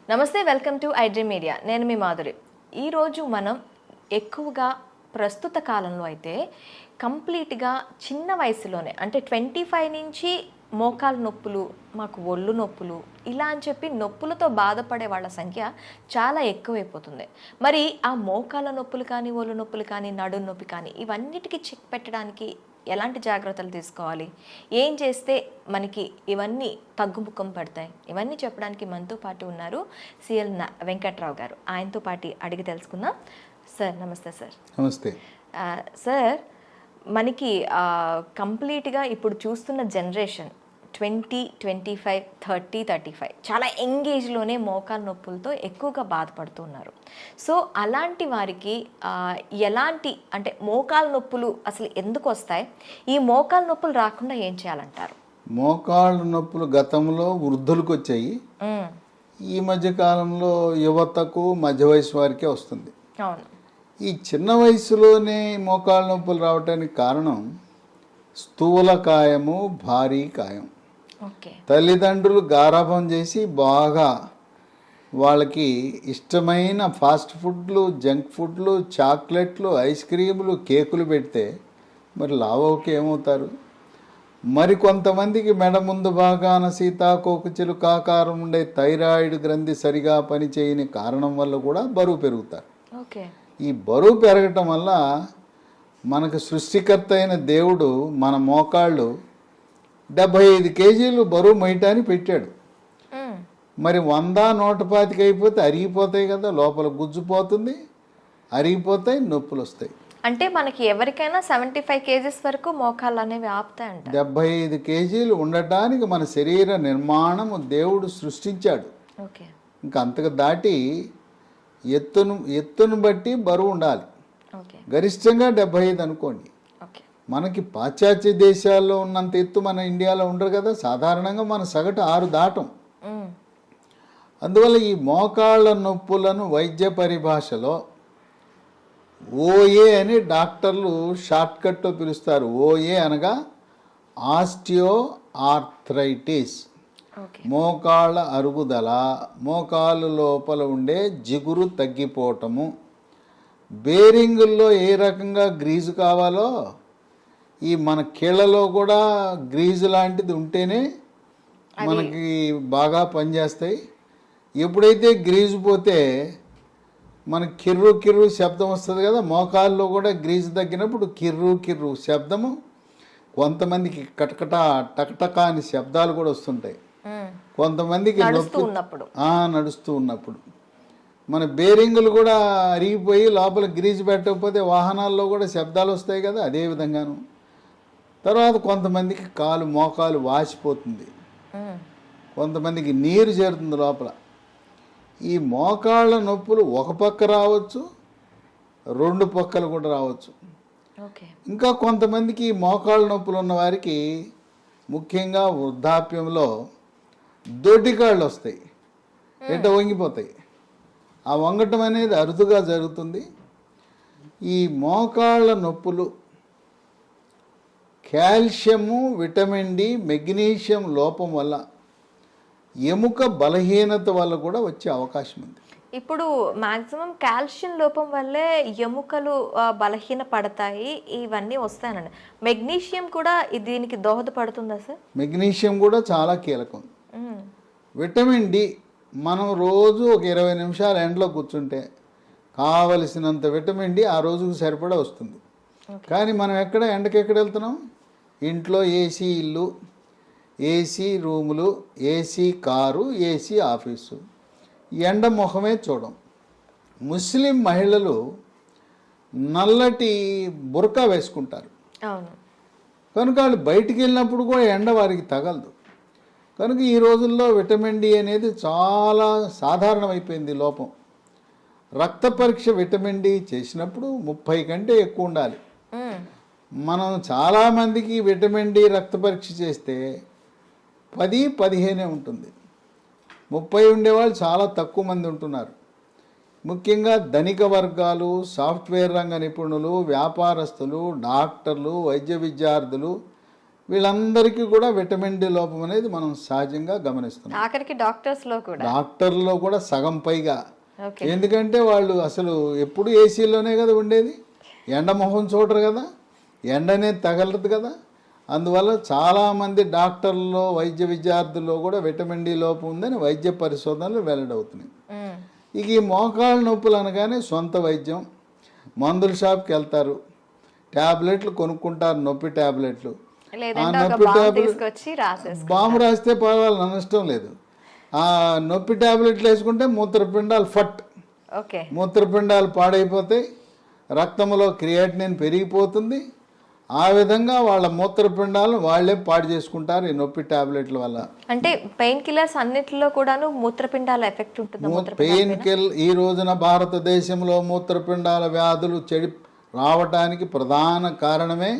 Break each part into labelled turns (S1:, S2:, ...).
S1: నమస్తే, welcome to iDream media. నేను మీ మాధురి. ఈరోజు మనం ఎక్కువగా ప్రస్తుత కాలంలో అయితే కంప్లీట్గా చిన్న వయసులోనే అంటే 25 నుంచి మోకాలు నొప్పులు, మాకు ఒళ్ళు నొప్పులు ఇలా అని చెప్పి నొప్పులతో బాధపడే వాళ్ళ సంఖ్య చాలా ఎక్కువైపోతుంది. మరి ఆ మోకాల నొప్పులు కానీ, ఒళ్ళు నొప్పులు కానీ, నడుము నొప్పి కానీ ఇవన్నిటికీ చెక్ పెట్టడానికి ఎలాంటి జాగ్రత్తలు తీసుకోవాలి, ఏం చేస్తే మనకి ఇవన్నీ తగ్గుముఖం పడతాయి, ఇవన్నీ చెప్పడానికి మనతో పాటు ఉన్నారు సిఎల్ వెంకట్రావు గారు. ఆయనతో పాటు అడిగి తెలుసుకుందాం. సార్ నమస్తే. సార్
S2: నమస్తే.
S1: సార్, మనకి కంప్లీట్గా ఇప్పుడు చూస్తున్న జనరేషన్ 20, 25, 30, 35 చాలా ఎంగేజ్లోనే మోకాలు నొప్పులతో ఎక్కువగా బాధపడుతున్నారు. సో అలాంటి వారికి ఎలాంటి అంటే మోకాలు నొప్పులు అసలు ఎందుకు వస్తాయి, ఈ మోకాలు నొప్పులు రాకుండా ఏం చేయాలంటారు?
S2: మోకాళ్ళు నొప్పులు గతంలో వృద్ధులకు వచ్చాయి, ఈ మధ్య కాలంలో యువతకు మధ్య వయసు వారికే వస్తుంది.
S1: అవును.
S2: ఈ చిన్న వయసులోనే మోకాళ్ళ నొప్పులు రావడానికి కారణం స్థూలకాయము, భారీ కాయం. తల్లిదండ్రులు గారాబం చేసి బాగా వాళ్ళకి ఇష్టమైన ఫాస్ట్ ఫుడ్లు, జంక్ ఫుడ్లు, చాక్లెట్లు, ఐస్ క్రీములు, కేకులు పెడితే మరి లావోకి ఏమవుతారు? మరి కొంతమందికి మెడ ముందు భాగాన సీతాకోకచిలుక ఆకారం ఉండే థైరాయిడ్ గ్రంథి సరిగా పనిచేయని కారణం వల్ల కూడా బరువు పెరుగుతారు. ఈ బరువు పెరగటం వల్ల మనకు సృష్టికర్త అయిన దేవుడు మన మోకాళ్ళు 75 కేజీలు బరువు మొయ్యటానికి పెట్టాడు. మరి 100, 125 అయిపోతే అరిగిపోతాయి కదా, లోపల గుజ్జుపోతుంది, అరిగిపోతాయి, నొప్పులు వస్తాయి.
S1: అంటే మనకి ఎవరికైనా 75 కేజీస్ వరకు మోకాళ్ళు అనేవి ఆపుతాయంట.
S2: 75 కేజీలు ఉండటానికి మన శరీర నిర్మాణము దేవుడు సృష్టించాడు. ఇంకా అంతకు దాటి ఎత్తును బట్టి బరువు ఉండాలి. గరిష్టంగా 75 అనుకోండి. మనకి పాశ్చాత్య దేశాల్లో ఉన్నంత ఎత్తు మన ఇండియాలో ఉండరు కదా, సాధారణంగా మన సగటు 6 దాటం. అందువల్ల ఈ మోకాళ్ళ నొప్పులను వైద్య పరిభాషలో ఓఏ అని డాక్టర్లు షార్ట్కట్లో పిలుస్తారు. ఓఏ అనగా ఆస్టియో ఆర్థరైటిస్, మోకాళ్ళ అరుగుదల, మోకాలు లోపల ఉండే జిగురు తగ్గిపోవటము. బేరింగుల్లో ఏ రకంగా గ్రీజు కావాలో ఈ మన కీళ్ళలో కూడా గ్రీజు లాంటిది ఉంటేనే మనకి బాగా పనిచేస్తాయి. ఎప్పుడైతే గ్రీజు పోతే మనకి కిర్రు కిర్రు శబ్దం వస్తుంది కదా, మోకాల్లో కూడా గ్రీజు తగ్గినప్పుడు కిర్రు కిర్రు శబ్దము, కొంతమందికి కటకట టకటక అని శబ్దాలు కూడా వస్తుంటాయి. కొంతమందికి నడుస్తూ ఉన్నప్పుడు మన బేరింగులు కూడా అరిగిపోయి లోపల గ్రీజు పెట్టకపోతే వాహనాల్లో కూడా శబ్దాలు వస్తాయి కదా, అదే విధంగాను. తర్వాత కొంతమందికి మోకాలు వాసిపోతుంది, కొంతమందికి నీరు చేరుతుంది లోపల. ఈ మోకాళ్ళ నొప్పులు ఒక పక్క రావచ్చు, 2 పక్కలు కూడా రావచ్చు. ఇంకా కొంతమందికి మోకాళ్ళ నొప్పులు ఉన్న వారికి ముఖ్యంగా వృద్ధాప్యంలో దొడ్డికాళ్ళు వస్తాయి, వంగిపోతాయి. ఆ వంగటం అనేది అరుదుగా జరుగుతుంది. ఈ మోకాళ్ళ నొప్పులు కాల్షియము, విటమిన్ డి, మెగ్నీషియం లోపం వల్ల, ఎముక బలహీనత వల్ల కూడా వచ్చే అవకాశం ఉంది.
S1: ఇప్పుడు మాక్సిమం కాల్షియం లోపం వల్లే ఎముకలు బలహీన పడతాయి, ఇవన్నీ వస్తాయనండి. మెగ్నీషియం కూడా దీనికి దోహదపడుతుందా సార్?
S2: మెగ్నీషియం కూడా చాలా కీలకం. విటమిన్ డి మనం రోజు ఒక 20 నిమిషాలు ఎండలో కూర్చుంటే కావలసినంత విటమిన్ డి ఆ రోజుకు సరిపడా వస్తుంది. కానీ మనం ఎండకి వెళ్తున్నాం? ఇంట్లో ఏసీ ఇల్లు, ఏసీ రూములు, ఏసీ కారు, ఏసీ ఆఫీసు, ఎండ ముఖమే చూడం. ముస్లిం మహిళలు నల్లటి బుర్కా వేసుకుంటారు కనుక వాళ్ళు బయటికి వెళ్ళినప్పుడు కూడా ఎండ వారికి తగలదు. కనుక ఈ రోజుల్లో విటమిన్ డి అనేది చాలా సాధారణమైపోయింది లోపం. రక్త పరీక్ష విటమిన్ డి చేసినప్పుడు 30 కంటే ఎక్కువ ఉండాలి. మనం చాలామందికి విటమిన్ డి రక్త పరీక్ష చేస్తే 10-15 ఉంటుంది. 30 ఉండేవాళ్ళు చాలా తక్కువ మంది ఉంటున్నారు. ముఖ్యంగా ధనిక వర్గాలు, సాఫ్ట్వేర్ రంగ నిపుణులు, వ్యాపారస్తులు, డాక్టర్లు, వైద్య విద్యార్థులు, వీళ్ళందరికీ కూడా విటమిన్ డి లోపం అనేది మనం సహజంగా గమనిస్తున్నాం.
S1: ఆఖరికి డాక్టర్స్లో కూడా
S2: డాక్టర్లో కూడా సగం పైగా.
S1: ఓకే.
S2: ఎందుకంటే వాళ్ళు అసలు ఎప్పుడు ఏసీలోనే కదా ఉండేది, ఎండ మొహం చూడరు కదా, ఎండనే తగలదు కదా. అందువల్ల చాలామంది డాక్టర్లలో వైద్య విద్యార్థుల్లో కూడా విటమిన్ డి లోపం ఉందని వైద్య పరిశోధనలు వెల్లడవుతున్నాయి. ఇక ఈ మోకాళ్ళ నొప్పులు అనగానే సొంత వైద్యం, మందుల షాప్కి వెళ్తారు, ట్యాబ్లెట్లు కొనుక్కుంటారు, నొప్పి ట్యాబ్లెట్లు. ఆ నొప్పి ట్యాబ్లెట్ బాంబు రాస్తే పర్వాలేదు, నష్టం లేదు. ఆ నొప్పి ట్యాబ్లెట్లు వేసుకుంటే మూత్రపిండాలు మూత్రపిండాలు పాడైపోతాయి, రక్తంలో క్రియాటినిన్ పెరిగిపోతుంది. ఆ విధంగా వాళ్ళ మూత్రపిండాలను వాళ్ళే పాడు చేసుకుంటారు ఈ నొప్పి టాబ్లెట్ల వల్ల.
S1: అంటే పెయిన్ కిల్లర్స్ అన్నిటిలో కూడాను మూత్రపిండాల ఎఫెక్ట్ ఉంటుంది.
S2: పెయిన్ కిల్ ఈ రోజున భారతదేశంలో మూత్రపిండాల వ్యాధులు చెడి రావటానికి ప్రధాన కారణమే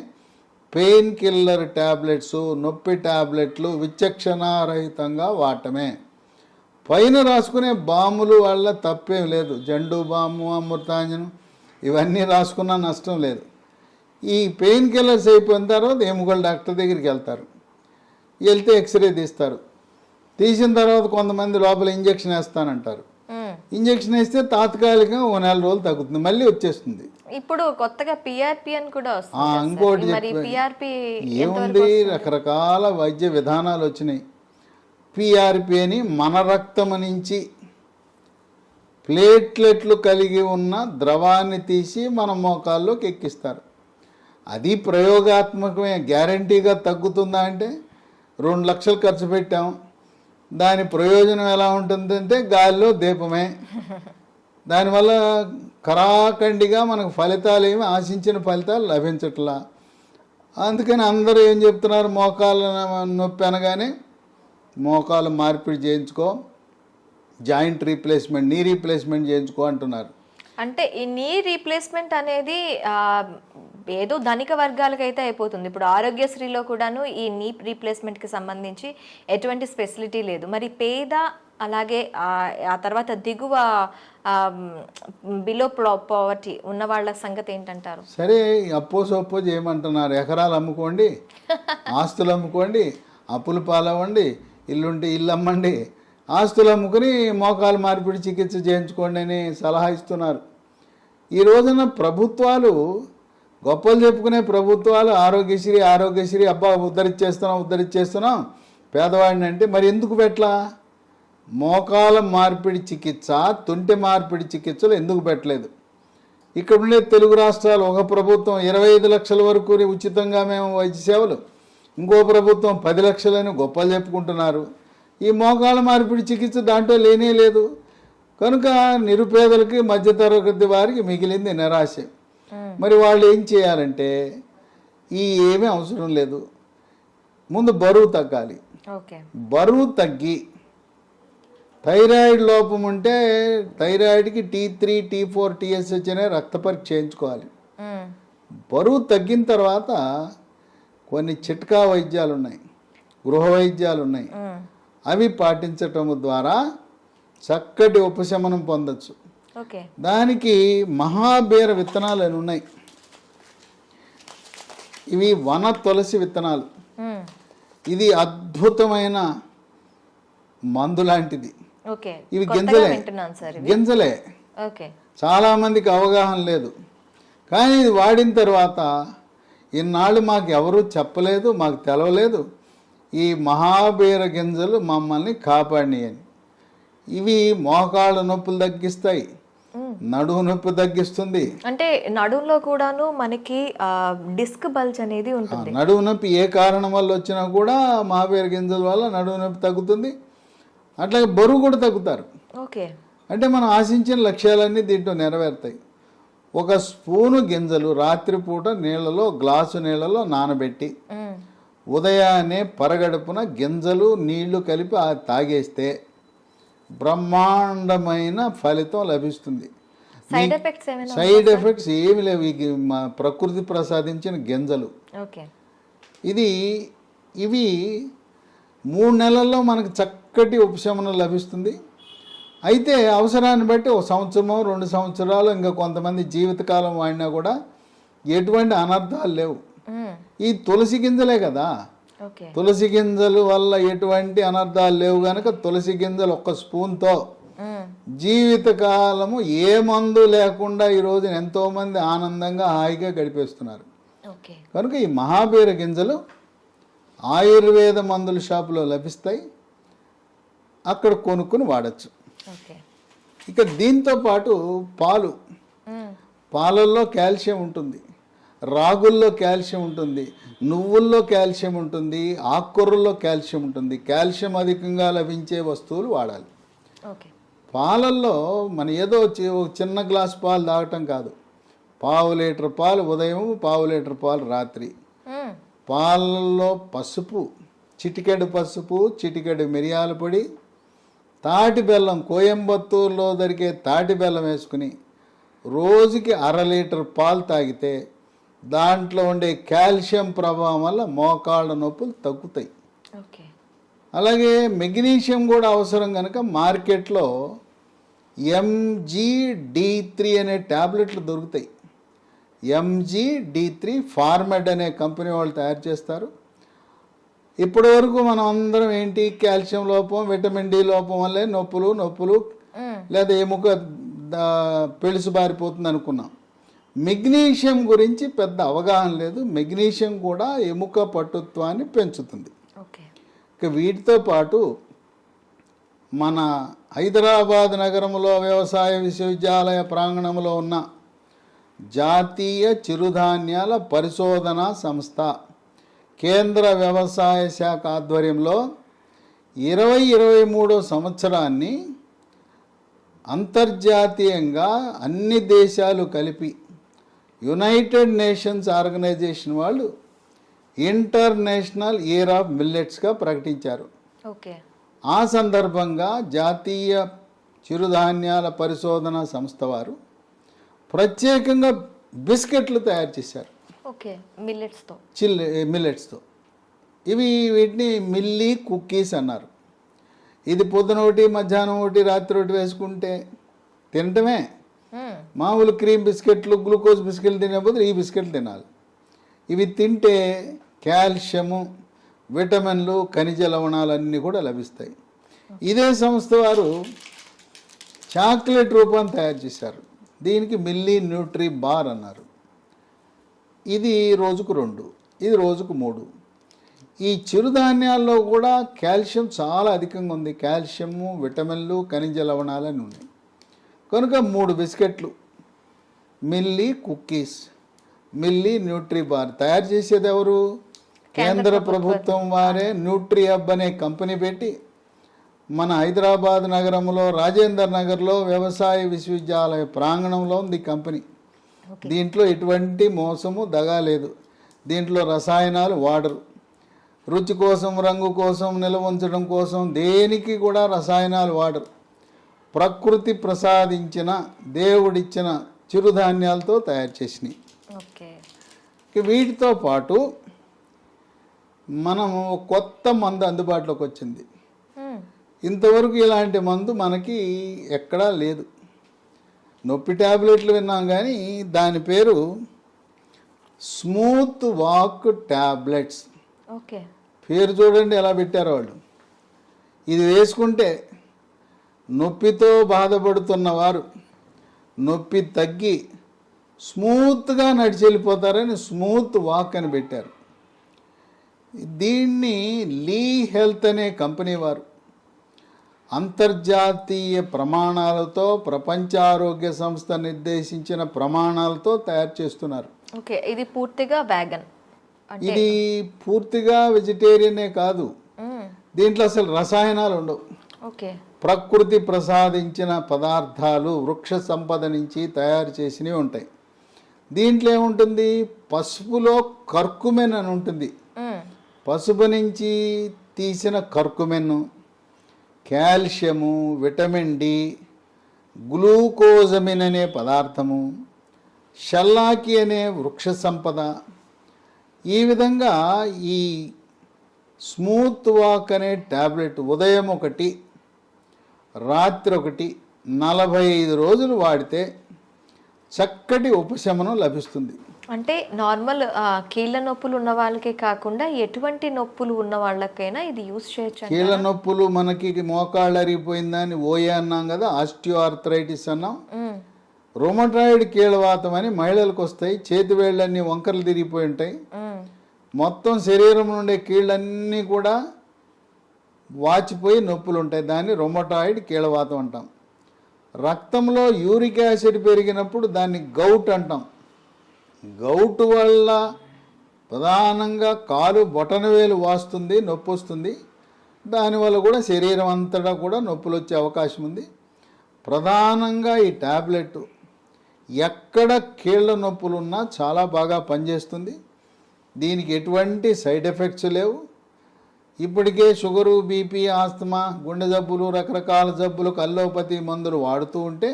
S2: పెయిన్ కిల్లర్ టాబ్లెట్స్, నొప్పి టాబ్లెట్లు విచక్షణారహితంగా వాడటమే. పైన రాసుకునే బాములు వల్ల తప్పేం లేదు, జండు బాము, అమృతాంజనం ఇవన్నీ రాసుకున్నా నష్టం లేదు. ఈ పెయిన్ కిల్లర్స్ అయిపోయిన తర్వాత ఎముకల డాక్టర్ దగ్గరికి వెళ్తారు, వెళ్తే ఎక్స్రే తీస్తారు, తీసిన తర్వాత కొంతమంది లోపల ఇంజక్షన్ వేస్తానంటారు. ఇంజక్షన్ వేస్తే తాత్కాలికంగా 1 నెల రోజులు తగ్గుతుంది, మళ్ళీ వచ్చేస్తుంది.
S1: ఇప్పుడు కొత్తగా పిఆర్పి అని కూడా
S2: ఇంకోటి ఏముంది, రకరకాల వైద్య విధానాలు వచ్చినాయి. పిఆర్పి అని మన రక్తం నుంచి ప్లేట్లెట్లు కలిగి ఉన్న ద్రవాన్ని తీసి మన మోకాల్లోకి ఎక్కిస్తారు. అది ప్రయోగాత్మకమే, గ్యారంటీగా తగ్గుతుందా అంటే 2 లక్షలు ఖర్చు పెట్టాం, దాని ప్రయోజనం ఎలా ఉంటుందంటే గాలిలో దీపమే. దానివల్ల కరాఖండిగా మనకు ఫలితాలు ఏమి ఆశించిన ఫలితాలు లభించట్లా. అందుకని అందరూ ఏం చెప్తున్నారు, మోకాళ్ళ నొప్పి అనగానే మోకాలు మార్పిడి చేయించుకో, జాయింట్ రీప్లేస్మెంట్, నీ రీప్లేస్మెంట్ చేయించుకో అంటున్నారు.
S1: అంటే ఈ నీ రీప్లేస్మెంట్ అనేది ఏదో ధనిక వర్గాలకైతే అయిపోతుంది. ఇప్పుడు ఆరోగ్యశ్రీలో కూడాను ఈ నీ రీప్లేస్మెంట్కి సంబంధించి ఎటువంటి ఫెసిలిటీ లేదు. మరి పేద అలాగే ఆ తర్వాత దిగువ బిలో పావర్టీ ఉన్న వాళ్ళ సంగతి ఏంటంటారు?
S2: సరే, అప్పో చేయమంటున్నారు, ఎకరాలు అమ్ముకోండి, ఆస్తులు అమ్ముకోండి, అప్పులు పాలవ్వండి, ఇల్లుంటే ఇల్లు అమ్మండి, ఆస్తులు అమ్ముకుని మోకాలు మార్పిడి చికిత్స చేయించుకోండి అని సలహా ఇస్తున్నారు. ఈ రోజున ప్రభుత్వాలు, గొప్పలు చెప్పుకునే ప్రభుత్వాలు ఆరోగ్యశ్రీ అబ్బా ఉద్ధరించేస్తున్నాం పేదవాడిని అంటే, మరి ఎందుకు పెట్టలా? మోకాల మార్పిడి చికిత్స, తుంటి మార్పిడి చికిత్సలు ఎందుకు పెట్టలేదు? ఇక్కడ ఉండే తెలుగు రాష్ట్రాలు, ఒక ప్రభుత్వం 25 లక్షల వరకు ఉచితంగా మేము వైద్య సేవలు, ఇంకో ప్రభుత్వం 10 లక్షలని గొప్పలు చెప్పుకుంటున్నారు. ఈ మోకాళ్ళ మార్పిడి చికిత్స దాంట్లో లేనే లేదు. కనుక నిరుపేదలకి, మధ్యతరగతి వారికి మిగిలింది నిరాశ. మరి వాళ్ళు ఏం చేయాలంటే, ఏమీ అవసరం లేదు, ముందు బరువు తగ్గాలి. బరువు తగ్గి థైరాయిడ్ లోపం ఉంటే థైరాయిడ్కి T3, T4, TSH అనే రక్త పరీక్ష చేయించుకోవాలి. బరువు తగ్గిన తర్వాత కొన్ని చిట్కా వైద్యాలు ఉన్నాయి, గృహ వైద్యాలు ఉన్నాయి, అవి పాటించటం ద్వారా చక్కటి ఉపశమనం పొందొచ్చు. దానికి మహాబీర విత్తనాలు అని ఉన్నాయి, ఇవి వన తులసి విత్తనాలు. ఇది అద్భుతమైన మందు లాంటిది. ఇవి గింజలే. చాలా మందికి అవగాహన లేదు, కానీ ఇది వాడిన తర్వాత ఇన్నాళ్ళు మాకు ఎవరూ చెప్పలేదు, మాకు తెలవలేదు, ఈ మహాబీర గింజలు మమ్మల్ని కాపాడినాయి అని. ఇవి మోకాళ్ళ నొప్పులు తగ్గిస్తాయి, నడుము నొప్పి తగ్గిస్తుంది.
S1: అంటే నడుములో కూడాను మనకి డిస్క్ బల్జ్ అనేది ఉంటుంది.
S2: నడుము నొప్పి ఏ కారణం వల్ల వచ్చినా కూడా మహాబీర గింజల వల్ల నడుము నొప్పి తగ్గుతుంది. అట్లాగే బరువు కూడా తగ్గుతారు. అంటే మనం ఆశించిన లక్ష్యాలన్నీ దీంట్లో నెరవేరుతాయి. 1 స్పూను గింజలు రాత్రిపూట గ్లాసు నీళ్ళలో నానబెట్టి ఉదయాన్నే పరగడుపున గింజలు నీళ్లు కలిపి తాగేస్తే బ్రహ్మాండమైన ఫలితం లభిస్తుంది. సైడ్ ఎఫెక్ట్స్ ఏమి లేవు. ప్రకృతి ప్రసాదించిన గింజలు. ఇవి 3 నెలల్లో మనకు చక్కటి ఉపశమనం లభిస్తుంది. అయితే అవసరాన్ని బట్టి 1 సంవత్సరమో 2 సంవత్సరాలు, ఇంకా కొంతమంది జీవితకాలం వాడినా కూడా ఎటువంటి అనర్థాలు లేవు. ఈ తులసి గింజలే కదా,
S1: ఓకే.
S2: తులసి గింజలు వల్ల ఎటువంటి అనర్థాలు లేవు కనుక తులసి గింజలు ఒక్క స్పూన్తో జీవితకాలము ఏ మందు లేకుండా ఈ రోజున ఎంతోమంది ఆనందంగా హాయిగా గడిపేస్తున్నారు.
S1: ఓకే.
S2: కనుక ఈ మహాబీర గింజలు ఆయుర్వేద మందుల షాపులో లభిస్తాయి, అక్కడ కొనుక్కుని వాడచ్చు.
S1: ఓకే.
S2: ఇక దీంతో పాటు పాలల్లో కాల్షియం ఉంటుంది, రాగుల్లో కాల్షియం ఉంటుంది, నువ్వుల్లో కాల్షియం ఉంటుంది, ఆకుకూరల్లో కాల్షియం ఉంటుంది. కాల్షియం అధికంగా లభించే వస్తువులు వాడాలి.
S1: ఓకే.
S2: పాలల్లో మన ఏదో ఒక చిన్న గ్లాస్ పాలు తాగటం కాదు, పావు లీటర్ పాలు ఉదయం, పావు లీటర్ పాలు రాత్రి. పాలల్లో పసుపు, చిటికెడు పసుపు, చిటికెడు మిరియాల పొడి, తాటి బెల్లం, కోయంబత్తూరులో దొరికే తాటి బెల్లం వేసుకుని రోజుకి 1/2 లీటర్ పాలు తాగితే దాంట్లో ఉండే కాల్షియం ప్రభావం వల్ల మోకాళ్ళ నొప్పులు తగ్గుతాయి.
S1: ఓకే. అలాగే
S2: మెగ్నీషియం కూడా అవసరం కనుక మార్కెట్లో MGD3 అనే ట్యాబ్లెట్లు దొరుకుతాయి. MGD3 ఫార్మెడ్ అనే కంపెనీ వాళ్ళు తయారు చేస్తారు. ఇప్పటి వరకు మనం అందరం ఏంటి, కాల్షియం లోపం, విటమిన్ డి లోపం వల్లే నొప్పులు లేదా ఎముక పెళుసు బారిపోతుంది అనుకున్నాం. మెగ్నీషియం గురించి పెద్ద అవగాహన లేదు. మెగ్నీషియం కూడా ఎముక పటుత్వాన్ని పెంచుతుంది. ఇక వీటితో పాటు మన హైదరాబాద్ నగరంలో వ్యవసాయ విశ్వవిద్యాలయ ప్రాంగణంలో ఉన్న జాతీయ చిరుధాన్యాల పరిశోధనా సంస్థ కేంద్ర వ్యవసాయ శాఖ ఆధ్వర్యంలో 2023 సంవత్సరాన్ని అంతర్జాతీయంగా అన్ని దేశాలు కలిపి యునైటెడ్ నేషన్స్ ఆర్గనైజేషన్ వాళ్ళు ఇంటర్నేషనల్ ఇయర్ ఆఫ్ మిల్లెట్స్గా ప్రకటించారు.
S1: ఓకే.
S2: ఆ సందర్భంగా జాతీయ చిరుధాన్యాల పరిశోధన సంస్థ వారు ప్రత్యేకంగా బిస్కెట్లు తయారు చేశారు.
S1: ఓకే. మిల్లెట్స్తో.
S2: మిల్లెట్స్తో. వీటిని మిల్లీ కుక్కీస్ అన్నారు. ఇది పొద్దున ఒకటి, మధ్యాహ్నం ఒకటి, రాత్రి ఒకటి వేసుకుంటే తినటమే. మామూలు క్రీమ్ బిస్కెట్లు, గ్లూకోజ్ బిస్కెట్లు తినే బదులు ఈ బిస్కెట్లు తినాలి. ఇవి తింటే కాల్షియము, విటమిన్లు, ఖనిజ లవణాలన్నీ కూడా లభిస్తాయి. ఇదే సంస్థ వారు చాక్లెట్ రూపాన్ని తయారు చేశారు. దీనికి మిల్లీ న్యూట్రీ బార్ అన్నారు. ఇది రోజుకు 2, ఇది రోజుకు 3. ఈ చిరుధాన్యాల్లో కూడా కాల్షియం చాలా అధికంగా ఉంది. కాల్షియము, విటమిన్లు, ఖనిజ లవణాలని ఉన్నాయి. కనుక 3 బిస్కెట్లు, milli cookies, milli Nutri bar తయారు చేసేది ఎవరు? కేంద్ర ప్రభుత్వం వారే న్యూట్రీ హబ్ అనే కంపెనీ పెట్టి మన హైదరాబాద్ నగరంలో రాజేందర్ నగర్లో వ్యవసాయ విశ్వవిద్యాలయ ప్రాంగణంలో ఉంది కంపెనీ. దీంట్లో ఎటువంటి మోసము దగా లేదు. దీంట్లో రసాయనాలు వాడరు. రుచి కోసం, రంగు కోసం, నిల్వ ఉంచడం కోసం దేనికి కూడా రసాయనాలు వాడరు. ప్రకృతి ప్రసాదించిన, దేవుడిచ్చిన చిరుధాన్యాలతో తయారు చేసినాయి. వీటితో పాటు మనము కొత్త మందు అందుబాటులోకి వచ్చింది. ఇంతవరకు ఇలాంటి మందు మనకి ఎక్కడా లేదు. నొప్పి ట్యాబ్లెట్లు విన్నాం కానీ దాని పేరు స్మూత్ వాక్ ట్యాబ్లెట్స్. పేరు చూడండి ఎలా పెట్టారో వాళ్ళు. ఇది వేసుకుంటే నొప్పితో బాధపడుతున్న వారు నొప్పి తగ్గి స్మూత్గా నడిచి వెళ్ళిపోతారని స్మూత్ వాక్ అని పెట్టారు. దీన్ని లీ హెల్త్ అనే కంపెనీ వారు అంతర్జాతీయ ప్రమాణాలతో, ప్రపంచ ఆరోగ్య సంస్థ నిర్దేశించిన ప్రమాణాలతో తయారు చేస్తున్నారు.
S1: ఇది పూర్తిగా వేగన్.
S2: ఇది పూర్తిగా వెజిటేరియనే కాదు, దీంట్లో అసలు రసాయనాలు ఉండవు. ప్రకృతి ప్రసాదించిన పదార్థాలు, వృక్ష సంపద నుంచి తయారు చేసినవి ఉంటాయి. దీంట్లో ఏముంటుంది? పసుపులో కర్కుమెన్ అని ఉంటుంది. పసుపు నుంచి తీసిన కర్కుమెన్, కాల్షియము, విటమిన్ డి, గ్లూకోజమిన్ అనే పదార్థము, షల్లాకి అనే వృక్ష సంపద. ఈ విధంగా ఈ స్మూత్ వాక్ అనే ట్యాబ్లెట్ ఉదయం 1, రాత్రి 1, 45 రోజులు వాడితే చక్కటి ఉపశమనం లభిస్తుంది.
S1: అంటే నార్మల్ కీళ్ళ నొప్పులు ఉన్న వాళ్ళకే కాకుండా ఎటువంటి నొప్పులు ఉన్న వాళ్ళకైనా ఇది యూస్ చేయొచ్చు.
S2: కీళ్ళ నొప్పులు మనకి మోకాళ్ళు అరిగిపోయిందని ఓయే అన్నాం కదా, ఆస్టియో ఆర్థరైటిస్ అన్నాం. రొమటాయిడ్ కీళ్ళవాతం అని మహిళలకు వస్తాయి. చేతి వేళ్ళన్నీ వంకరలు తిరిగిపోయి ఉంటాయి. మొత్తం శరీరం నుండే కీళ్ళన్నీ కూడా వాచిపోయి నొప్పులు ఉంటాయి. దాన్ని రొమటాయిడ్ కీళ్ళవాతం అంటాం. రక్తంలో యూరిక్ యాసిడ్ పెరిగినప్పుడు దాన్ని గౌట్ అంటాం. గౌట్ వల్ల ప్రధానంగా కాలు బొటనవేలు వాస్తుంది, నొప్పి వస్తుంది. దానివల్ల కూడా శరీరం అంతటా కూడా నొప్పులు వచ్చే అవకాశం ఉంది. ప్రధానంగా ఈ ట్యాబ్లెట్ ఎక్కడ కీళ్ళ నొప్పులు ఉన్నా చాలా బాగా పనిచేస్తుంది. దీనికి ఎటువంటి సైడ్ ఎఫెక్ట్స్ లేవు. ఇప్పటికే షుగరు, బీపీ, ఆస్తమా, గుండె జబ్బులు, రకరకాల జబ్బులకు అల్లోపతి మందులు వాడుతూ ఉంటే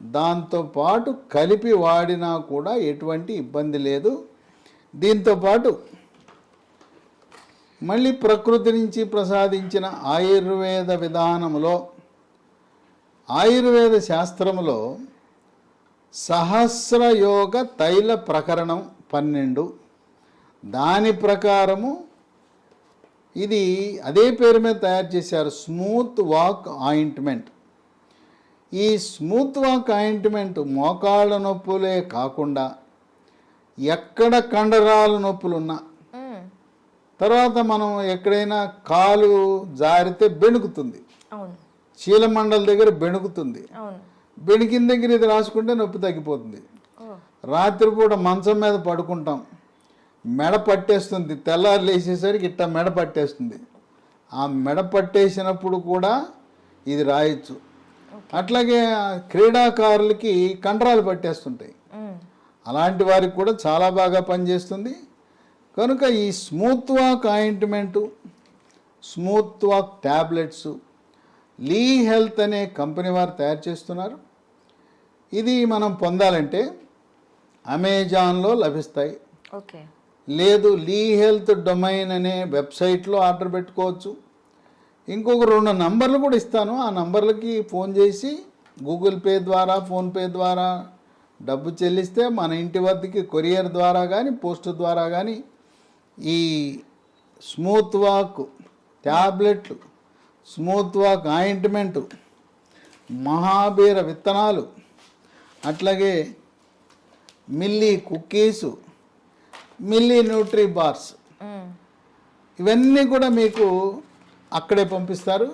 S2: దాంతోపాటు కలిపి వాడినా కూడా ఎటువంటి ఇబ్బంది లేదు. దీంతోపాటు మళ్ళీ ప్రకృతి నుంచి ప్రసాదించిన ఆయుర్వేద విధానంలో, ఆయుర్వేద శాస్త్రంలో సహస్రయోగ తైల ప్రకరణం 12, దాని ప్రకారము ఇది అదే పేరు మీద తయారు చేశారు, స్మూత్ వాక్ ఆయింట్మెంట్. ఈ స్మూత్ వాక్ ఆయింట్మెంట్ మోకాళ్ళ నొప్పులే కాకుండా ఎక్కడ కండరాల నొప్పులున్నా, తర్వాత మనం ఎక్కడైనా కాలు జారితే బెణుకుతుంది, చీలమండల దగ్గర బెణుకుతుంది, బెణికిన దగ్గర ఇది రాసుకుంటే నొప్పి తగ్గిపోతుంది. రాత్రిపూట మంచం మీద పడుకుంటాం, మెడ పట్టేస్తుంది, తెల్లారు లేచేసరికి ఇట్లా మెడ పట్టేస్తుంది. ఆ మెడ పట్టేసినప్పుడు కూడా ఇది రాయొచ్చు. అట్లాగే క్రీడాకారులకి కండరాలు పట్టేస్తుంటాయి, అలాంటి వారికి కూడా చాలా బాగా పనిచేస్తుంది. కనుక ఈ smooth walk ointment, smooth walk tablets Lee health అనే కంపెనీ వారు తయారు చేస్తున్నారు. ఇది మనం పొందాలంటే అమెజాన్లో లభిస్తాయి.
S1: ఓకే,
S2: లేదు లీ హెల్త్ డొమైన్ అనే వెబ్సైట్లో ఆర్డర్ పెట్టుకోవచ్చు. ఇంకొక 2 నంబర్లు కూడా ఇస్తాను. ఆ నంబర్లకి ఫోన్ చేసి గూగుల్ పే ద్వారా, ఫోన్పే ద్వారా డబ్బు చెల్లిస్తే మన ఇంటి వద్దకి కొరియర్ ద్వారా కానీ, పోస్ట్ ద్వారా కానీ ఈ స్మూత్ వాక్ ట్యాబ్లెట్లు, స్మూత్ వాక్ ఆయింట్మెంటు, మహాబీర విత్తనాలు, అట్లాగే మిల్లీ కుక్కీసు, మిల్లీ న్యూట్రీ బార్స్, ఇవన్నీ కూడా మీకు అక్కడే పంపిస్తారు.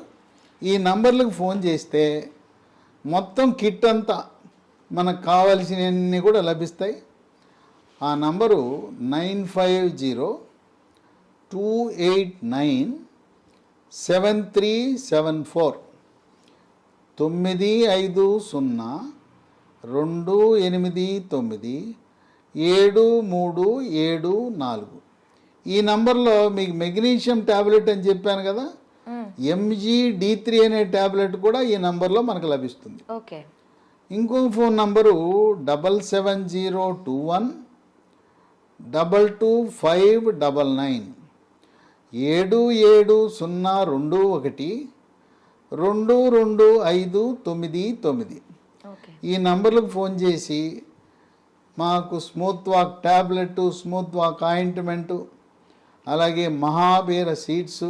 S2: ఈ నంబర్లకు ఫోన్ చేస్తే మొత్తం కిట్ అంతా మనకు కావలసినవన్నీ కూడా లభిస్తాయి. ఆ నంబరు 9502897374 95028973774. ఈ నంబర్లో మీకు మెగ్నీషియం ట్యాబ్లెట్ అని చెప్పాను కదా, MGD3 అనే ట్యాబ్లెట్ కూడా ఈ నంబర్లో మనకు లభిస్తుంది.
S1: ఓకే,
S2: ఇంకో ఫోన్ నంబరు 7702122599 770221222599. ఈ నంబర్లకు ఫోన్ చేసి మాకు smooth walk tablet, smooth walk ointment, అలాగే మహాబీర సీడ్స్,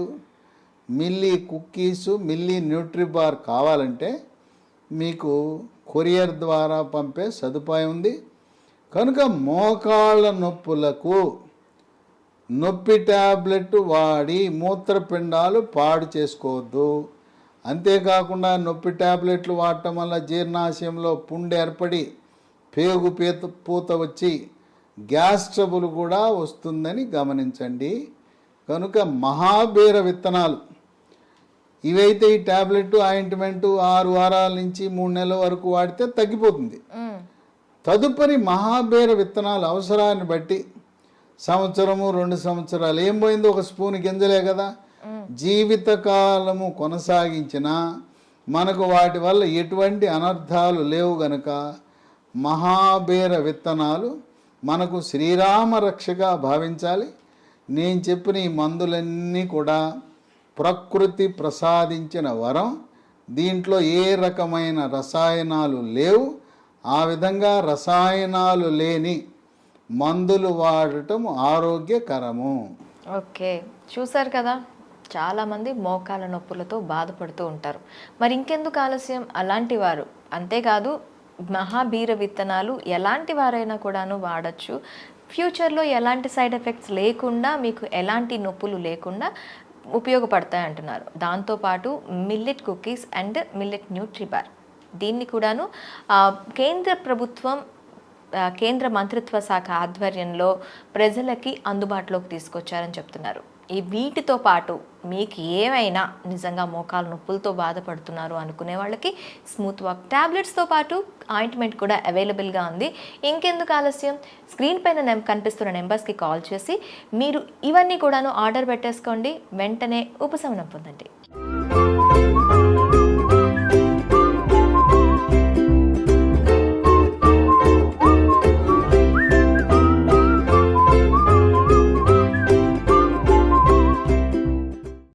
S2: మిల్లీ కుక్కీసు, మిల్లీ న్యూట్రీబార్ కావాలంటే మీకు కొరియర్ ద్వారా పంపే సదుపాయం ఉంది. కనుక మోకాళ్ళ నొప్పులకు నొప్పి ట్యాబ్లెట్ వాడి మూత్రపిండాలు పాడు చేసుకోవద్దు. అంతేకాకుండా నొప్పి ట్యాబ్లెట్లు వాడటం వల్ల జీర్ణాశయంలో పుండు ఏర్పడి పేగు పూత వచ్చి గ్యాస్ ట్రబుల్ కూడా వస్తుందని గమనించండి. కనుక మహాబీర విత్తనాలు ఇవైతే ఈ ట్యాబ్లెట్ ఆయింట్మెంటు 6 వారాల నుంచి 3 నెలల వరకు వాడితే తగ్గిపోతుంది. తదుపరి మహాబీర విత్తనాలు అవసరాన్ని బట్టి సంవత్సరము 2 సంవత్సరాలు ఏం పోయింది, ఒక స్పూన్ గింజలే కదా, జీవితకాలము కొనసాగించినా మనకు వాటి వల్ల ఎటువంటి అనర్థాలు లేవు గనుక మహాబీర విత్తనాలు మనకు శ్రీరామ రక్షగా భావించాలి. నేను చెప్పిన ఈ మందులన్నీ కూడా ప్రకృతి ప్రసాదించిన వరం. దీంట్లో ఏ రకమైన రసాయనాలు లేవు. ఆ విధంగా రసాయనాలు లేని మందులు వాడటం ఆరోగ్యకరము.
S1: ఓకే, చూసారు కదా, చాలామంది మోకాల నొప్పులతో బాధపడుతూ ఉంటారు. మరి ఇంకెందుకు ఆలస్యం? అలాంటి వారు అంతేకాదు, మహాబీర విత్తనాలు ఎలాంటి వారైనా కూడాను వాడచ్చు. ఫ్యూచర్లో ఎలాంటి సైడ్ ఎఫెక్ట్స్ లేకుండా, మీకు ఎలాంటి నొప్పులు లేకుండా ఉపయోగపడతాయి అంటున్నారు. దాంతోపాటు మిల్లెట్ కుకీస్ అండ్ మిల్లెట్ న్యూట్రిబార్, దీన్ని కూడాను కేంద్ర ప్రభుత్వం కేంద్ర మంత్రిత్వ శాఖ ఆధ్వర్యంలో ప్రజలకి అందుబాటులోకి తీసుకొచ్చారని చెప్తున్నారు. ఈ వీటితో పాటు మీకు ఏమైనా నిజంగా మోకాలు నొప్పులతో బాధపడుతున్నారు అనుకునే వాళ్ళకి స్మూత్ వాక్ ట్యాబ్లెట్స్తో పాటు ఆయింట్మెంట్ కూడా అవైలబుల్గా ఉంది. ఇంకెందుకు ఆలస్యం? స్క్రీన్ పైన కనిపిస్తున్న నెంబర్స్కి కాల్ చేసి మీరు ఇవన్నీ కూడాను ఆర్డర్ పెట్టేసుకోండి. వెంటనే ఉపశమనం పొందండి.